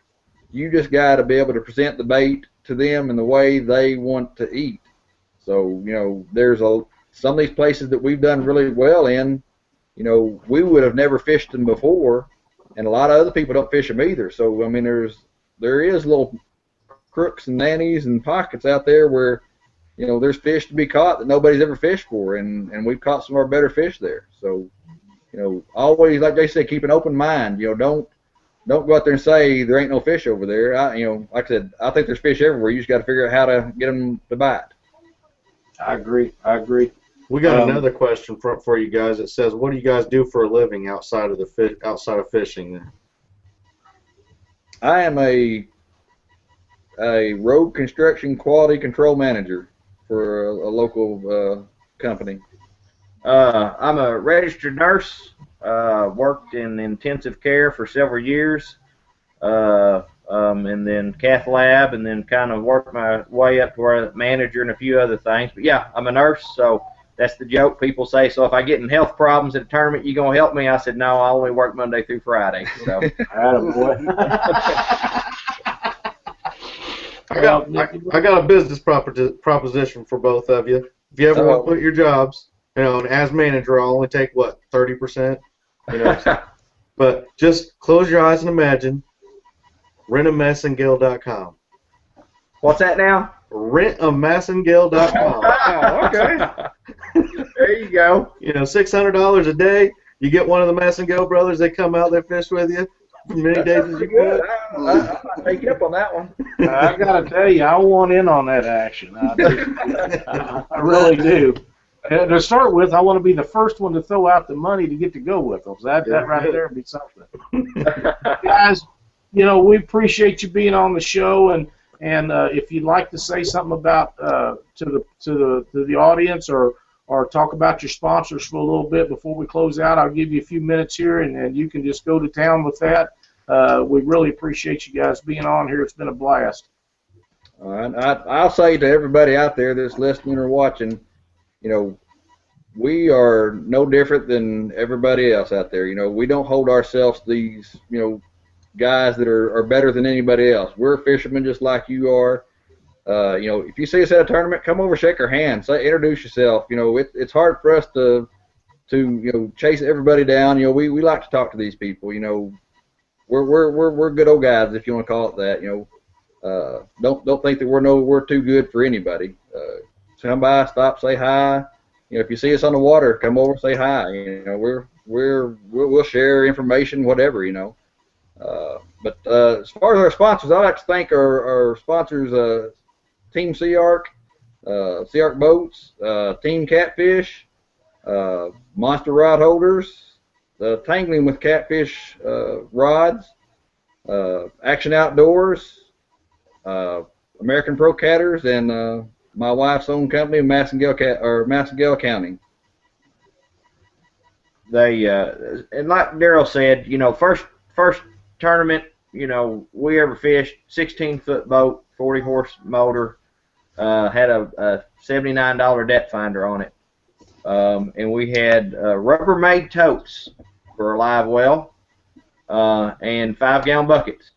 You just got to be able to present the bait to them in the way they want to eat. So, there's some of these places that we've done really well in, we would have never fished them before, and a lot of other people don't fish them either. So, I mean, there is little crooks and nannies and pockets out there where, there's fish to be caught that nobody's ever fished for, and we've caught some of our better fish there. So, always, like they said, keep an open mind. Don't go out there and say there ain't no fish over there. Like I said, I think there's fish everywhere. You just got to figure out how to get them to bite. I agree. We got another question for you guys. It says, "What do you guys do for a living outside of fishing?" I am a road construction quality control manager for a local company. I'm a registered nurse. Worked in intensive care for several years, and then cath lab, and then kind of worked my way up to a manager and a few other things. But yeah, I'm a nurse, so that's the joke. People say, so if I get in health problems at a tournament, you gonna help me? I said, no, I only work Monday through Friday. So. I got a business proposition for both of you. If you ever want to quit your jobs, and as manager, I'll only take 30%. But But just close your eyes and imagine rentamassingill.com. What's that now? Rentamassingill.com. Oh, okay. There you go. You know, $600 a day. You get one of the Massingill brothers. They come out. They fish with you for many days as you Good. want. I might take you up on that one. I got to tell you, I want in on that action. I do. I really do. And to start with, I want to be the first one to throw out the money to get to go with them. So that right there would be something. Guys, you know, we appreciate you being on the show, and if you'd like to say something about to the audience or talk about your sponsors for a little bit before we close out, I'll give you a few minutes here, and you can just go to town with that. We really appreciate you guys being on here. It's been a blast. All right. I'll say to everybody out there that's listening or watching, you know, we are no different than everybody else out there. You know, we don't hold ourselves to these, you know, guys that are better than anybody else. We're fishermen just like you are. You know, if you see us at a tournament, come over, shake our hand, introduce yourself. You know, it's hard for us to you know, chase everybody down. You know, we like to talk to these people. You know, we're good old guys, if you want to call it that. You know, don't think that we're too good for anybody. Come by, stop, say hi. You know, if you see us on the water, come over, say hi. You know, we'll share information, whatever. You know. But as far as our sponsors, I'd like to thank our sponsors, Team Sea Arc Boats, Team Catfish, Monster Rod Holders, Tangling with Catfish Rods, Action Outdoors, American Pro Catters, and my wife's own company, Massingill Accounting. They and like Daryl said, you know, first tournament, you know, we ever fished, 16-foot boat, 40-horse motor, had a $79 depth finder on it, and we had Rubbermaid totes for a live well, and 5-gallon buckets,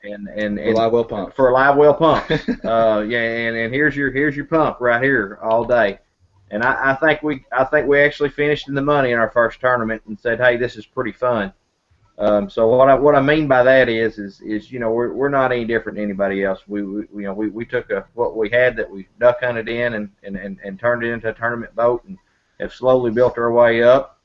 and live well pumps. For live well pumps. Yeah, and here's your pump right here all day. And I think we actually finished in the money in our first tournament and said, hey, this is pretty fun. So what I mean by that is you know, we're not any different than anybody else. We took what we had that we duck hunted in and turned it into a tournament boat and have slowly built our way up.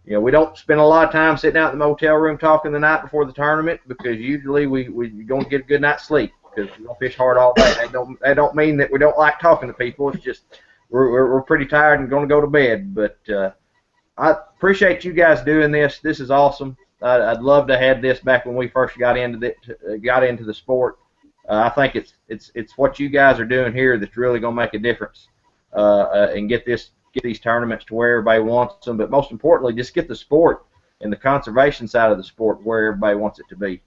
You know, we don't spend a lot of time sitting out in the motel room talking the night before the tournament, because usually we're going to get a good night's sleep because we don't fish hard all day. That don't mean that we don't like talking to people. It's just we're pretty tired and going to go to bed. But I appreciate you guys doing this. This is awesome. I'd love to have this back when we first got into the sport. I think it's what you guys are doing here that's really going to make a difference and get these tournaments to where everybody wants them. But most importantly, just get the sport and the conservation side of the sport where everybody wants it to be.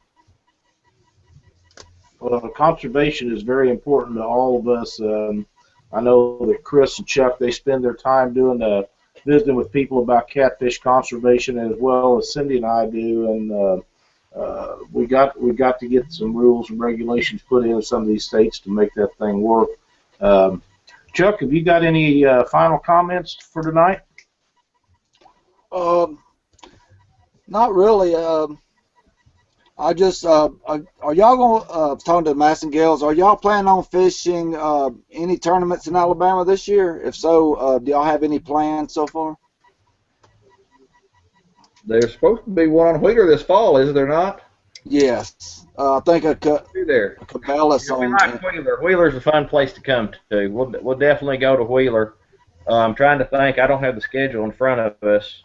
Well, conservation is very important to all of us. I know that Chris and Chuck, they spend their time visiting with people about catfish conservation, as well as Cindy and I do, and we got to get some rules and regulations put in some of these states to make that thing work. Chuck, have you got any final comments for tonight? Not really. I just are y'all going talking to the Massingills? Are y'all planning on fishing any tournaments in Alabama this year? If so, do y'all have any plans so far? There's supposed to be one on Wheeler this fall, is there not? Yes. I think there. Cabela's We on. like Wheeler. Wheeler's a fun place to come to. We'll definitely go to Wheeler. I'm trying to think. I don't have the schedule in front of us.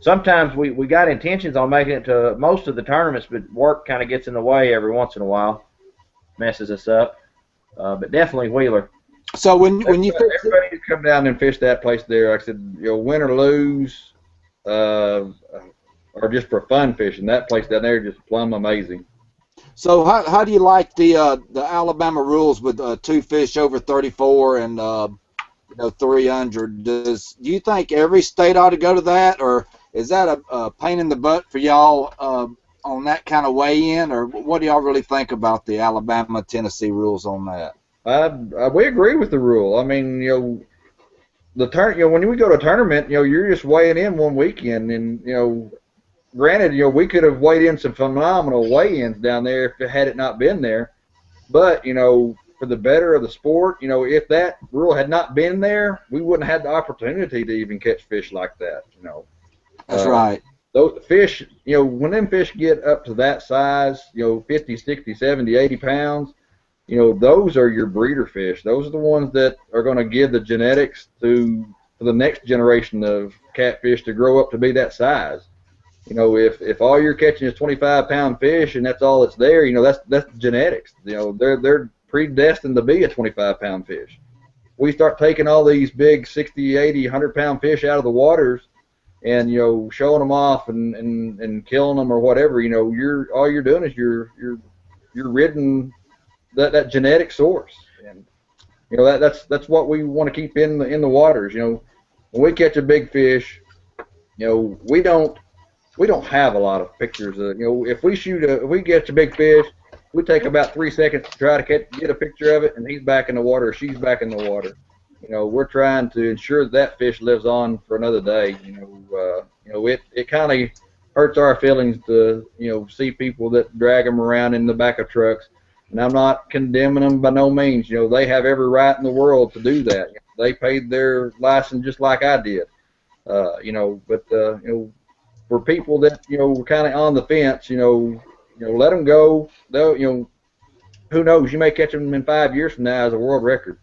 Sometimes we got intentions on making it to most of the tournaments, but work kind of gets in the way every once in a while, messes us up. But definitely Wheeler. So when you everybody can come down and fish that place there, like I said, you know, win or lose, or just for fun fishing, that place down there is just plumb amazing. So how do you like the Alabama rules with 2 fish over 34 and 300? Do you think every state ought to go to that, or is that a pain in the butt for y'all on that kind of weigh-in, or what do y'all really think about the Alabama-Tennessee rules on that? We agree with the rule. I mean, you know, when we go to a tournament, you're just weighing in one weekend, and granted, we could have weighed in some phenomenal weigh-ins down there if it had it not been there. But for the better of the sport, if that rule had not been there, we wouldn't have had the opportunity to even catch fish like that. That's right. Those fish, when them fish get up to that size, 50, 60, 70, 80 pounds, those are your breeder fish. Those are the ones that are going to give the genetics for the next generation of catfish to grow up to be that size. If all you're catching is 25-pound fish and that's all that's there, that's genetics. They're predestined to be a 25-pound fish. We start taking all these big 60, 80, 100-pound fish out of the waters and showing them off and killing them or whatever. All you're doing is you're ridding that genetic source, and that's what we want to keep in the waters. When we catch a big fish, we don't have a lot of pictures of, if we catch a big fish, we take about 3 seconds to try to get a picture of it, and he's back in the water or she's back in the water. We're trying to ensure that fish lives on for another day. It kind of hurts our feelings to see people that drag them around in the back of trucks. And I'm not condemning them by no means. They have every right in the world to do that. They paid their license just like I did. But for people that were kind of on the fence, let them go. They'll, who knows? You may catch them in 5 years from now as a world record.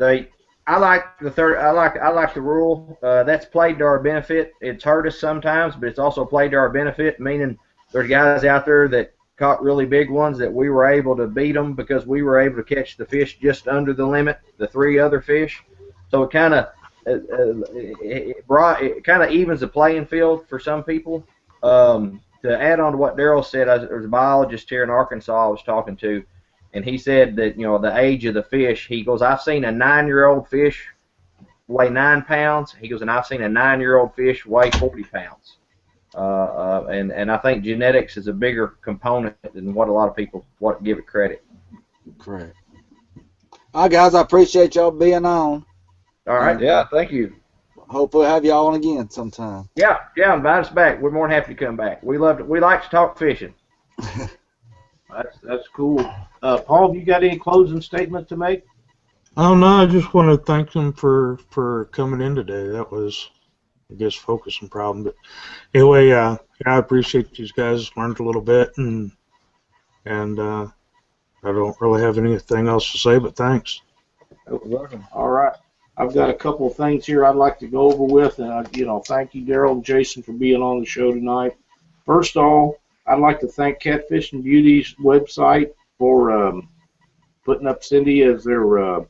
I like the rule. That's played to our benefit. It's hurt us sometimes, but it's also played to our benefit. Meaning, there's guys out there that caught really big ones that we were able to beat them because we were able to catch the fish just under the limit, the 3 other fish. So it kind of evens the playing field for some people. To add on to what Daryl said, there's a biologist here in Arkansas I was talking to, and he said that the age of the fish. He goes, I've seen a 9-year-old fish weigh 9 pounds. He goes, and I've seen a 9-year-old fish weigh 40 pounds. And I think genetics is a bigger component than what a lot of people give it credit. Correct. All right, guys, I appreciate y'all being on. All right. Yeah, thank you. Hopefully have y'all on again sometime. Yeah, invite us back. We're more than happy to come back. We like to talk fishing. That's cool. Paul, have you got any closing statement to make? Oh, no, I just want to thank them for coming in today. That was, I guess, focusing problem. But anyway, I appreciate these guys. Learned a little bit, and I don't really have anything else to say, but thanks. Welcome. All right. I've got a couple of things here I'd like to go over with, and thank you, Daryl and Jason, for being on the show tonight. First of all, I'd like to thank Catfish and Beauty's website for putting up Cindy as their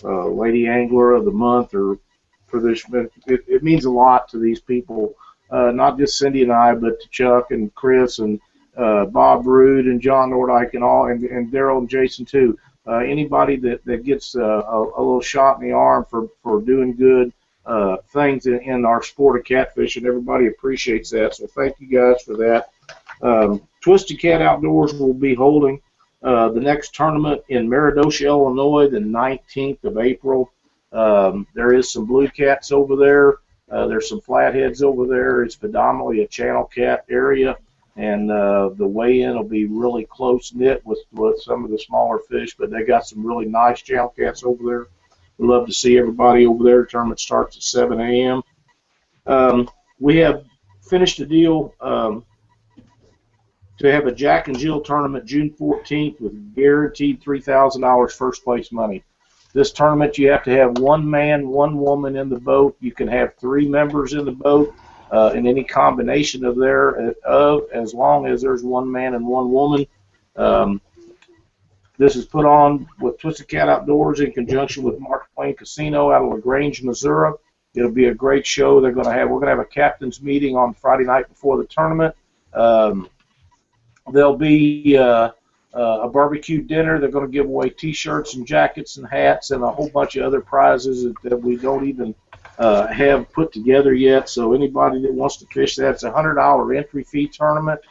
Lady Angler of the Month, or for this. It means a lot to these people, not just Cindy and I, but to Chuck and Chris and Bob Rood and John Nordyke and all, and Daryl and Jason too. Anybody that gets a little shot in the arm for doing good things in our sport of catfishing, everybody appreciates that. So thank you guys for that. Twisted Cat Outdoors will be holding the next tournament in Meridosha, Illinois, the 19th of April. There is some blue cats over there. There's some flatheads over there. It's predominantly a channel cat area. And the weigh-in will be really close-knit with some of the smaller fish, but they got some really nice channel cats over there. We'd love to see everybody over there. The tournament starts at 7 a.m. We have finished a deal to have a Jack and Jill tournament June 14th with guaranteed $3,000 first-place money. This tournament, you have to have 1 man, 1 woman in the boat. You can have 3 members in the boat. In any combination of as long as there's 1 man and 1 woman. This is put on with Twisted Cat Outdoors in conjunction with Mark Twain Casino out of LaGrange, Missouri. It'll be a great show. We're going to have a captain's meeting on Friday night before the tournament. There'll be a barbecue dinner. They're going to give away T-shirts and jackets and hats and a whole bunch of other prizes that we don't even have put together yet. So anybody that wants to fish that, it's a $100 entry fee tournament.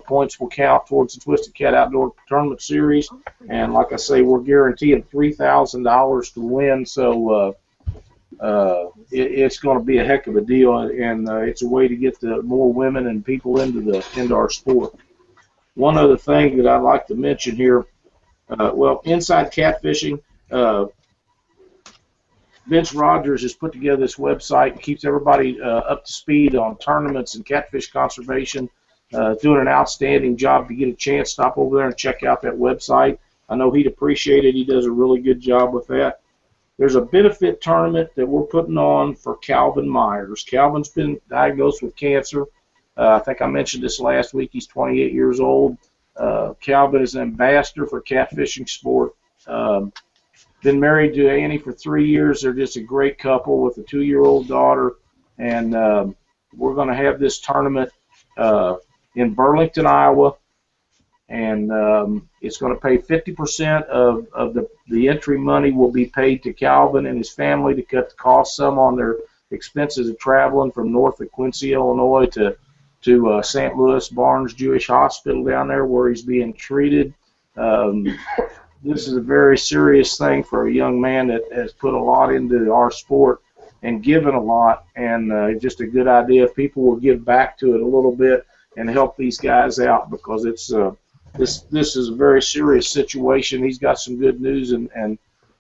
Points will count towards the Twisted Cat Outdoor Tournament Series. And like I say, we're guaranteeing $3,000 to win. So it's going to be a heck of a deal, and it's a way to get the more women and people into our sport. One other thing that I'd like to mention here, well, inside catfishing, Vince Rogers has put together this website and keeps everybody up to speed on tournaments and catfish conservation. Doing an outstanding job. To get a chance, stop over there and check out that website. I know he'd appreciate it. He does a really good job with that. There's a benefit tournament that we're putting on for Calvin Myers. Calvin's been diagnosed with cancer. I think I mentioned this last week. He's 28 years old. Calvin is an ambassador for catfishing sport. Been married to Annie for 3 years. They're just a great couple with a 2-year-old daughter. And we're going to have this tournament in Burlington, Iowa. And it's going to pay 50% of the entry money will be paid to Calvin and his family to cut the cost some on their expenses of traveling from north of Quincy, Illinois to St. Louis Barnes Jewish Hospital down there where he's being treated. This is a very serious thing for a young man that has put a lot into our sport and given a lot, and just a good idea if people will give back to it a little bit and help these guys out, because it's this is a very serious situation. He's got some good news and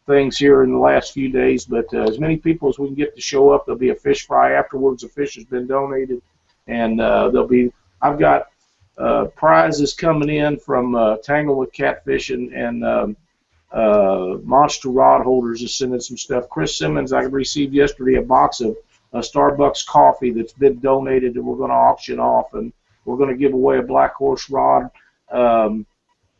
things here in the last few days, but as many people as we can get to show up. There'll be a fish fry afterwards. The fish has been donated, and I've got prizes coming in from Tangle with Catfish and Monster Rod Holders is sending some stuff. Chris Simmons, I received yesterday a box of Starbucks coffee that's been donated that we're going to auction off, and we're going to give away a Black Horse rod.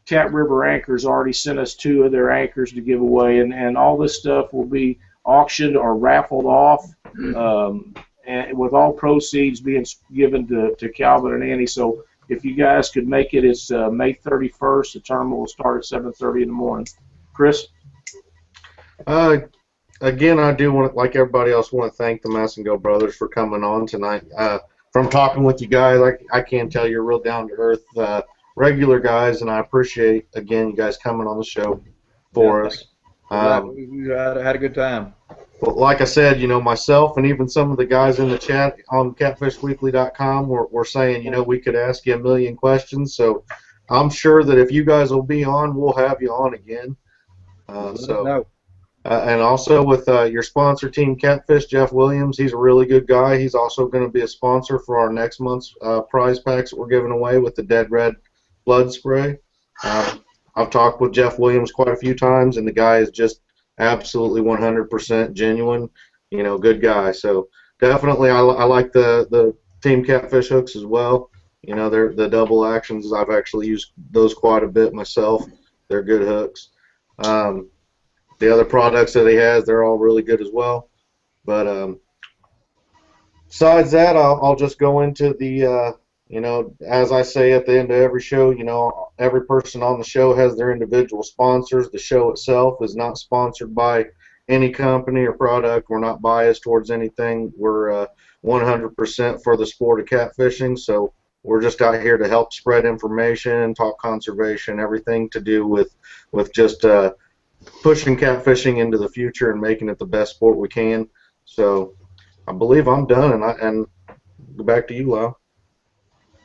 Cat River Anchors already sent us 2 of their anchors to give away, and all this stuff will be auctioned or raffled off, and with all proceeds being given to Calvin and Annie. So if you guys could make it, it's May 31st. The tournament will start at 7:30 in the morning. Chris? Again, I do want to, like everybody else, want to thank the Massengill brothers for coming on tonight. From talking with you guys, I can tell you're real down-to-earth, regular guys, and I appreciate, again, you guys coming on the show for us. We had a good time. But like I said, myself and even some of the guys in the chat on catfishweekly.com were saying, we could ask you a million questions. So I'm sure that if you guys will be on, we'll have you on again. And also with your sponsor team, Catfish, Jeff Williams, he's a really good guy. He's also going to be a sponsor for our next month's prize packs that we're giving away with the Dead Red blood spray. I've talked with Jeff Williams quite a few times, and the guy is just absolutely 100% genuine, good guy. So definitely I like the Team Catfish hooks as well. They're the double actions. I've actually used those quite a bit myself. They're good hooks. The other products that he has, they're all really good as well. But besides that, I'll just go into the, as I say at the end of every show, every person on the show has their individual sponsors. The show itself is not sponsored by any company or product. We're not biased towards anything. We're 100% for the sport of catfishing. So we're just out here to help spread information, talk conservation, everything to do with just pushing catfishing into the future and making it the best sport we can. So I believe I'm done, and go back to you, Lyle.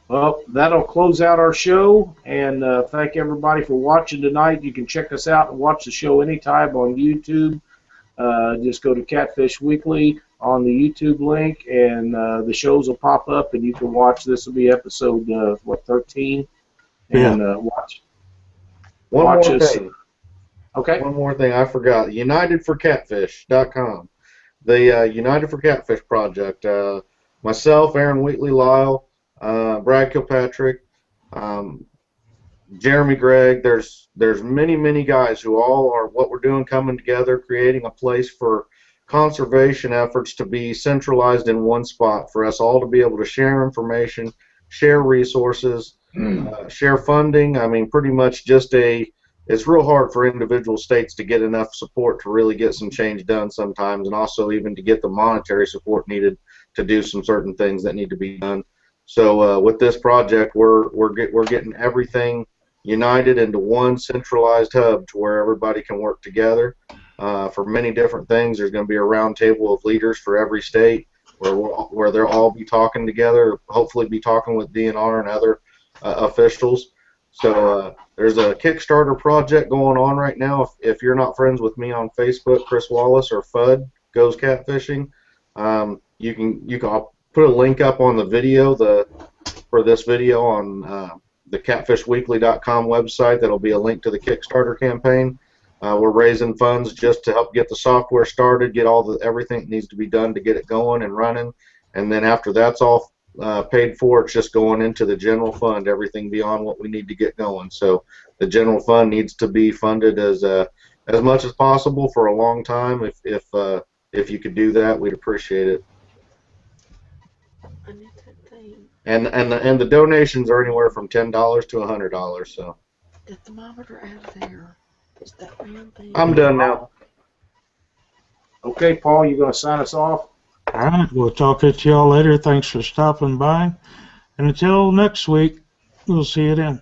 Well, that'll close out our show, and thank everybody for watching tonight. You can check us out and watch the show anytime on YouTube. Just go to Catfish Weekly on the YouTube link, and the shows will pop up, and you can watch. This will be episode 13, and watch us. Okay. One more thing I forgot. UnitedForCatfish.com. The United for Catfish project. Myself, Aaron Wheatley, Lyle, Brad Kilpatrick, Jeremy Gregg. There's many guys who all are what we're doing, coming together, creating a place for conservation efforts to be centralized in one spot for us all to be able to share information, share resources, share funding. I mean, pretty much just it's real hard for individual states to get enough support to really get some change done sometimes, and also even to get the monetary support needed to do some certain things that need to be done. So with this project, we're getting everything united into one centralized hub to where everybody can work together. for many different things. There's going to be a round table of leaders for every state where they'll all be talking together, hopefully be talking with DNR and other officials. So there's a Kickstarter project going on right now. If you're not friends with me on Facebook, Chris Wallace or FUD Goes Catfishing, you can I'll put a link up on the video for this video on the catfishweekly.com website. That'll be a link to the Kickstarter campaign. We're raising funds just to help get the software started, get everything that needs to be done to get it going and running, and then after that's all paid for, it's just going into the general fund, everything beyond what we need to get going. So the general fund needs to be funded as much as possible for a long time. If you could do that, we'd appreciate it. And the donations are anywhere from $10 to $100. So the thermometer out there. Is that round thing? I'm done now. Okay, Paul, you going to sign us off? All right, we'll talk to y'all later. Thanks for stopping by. And until next week, we'll see you then.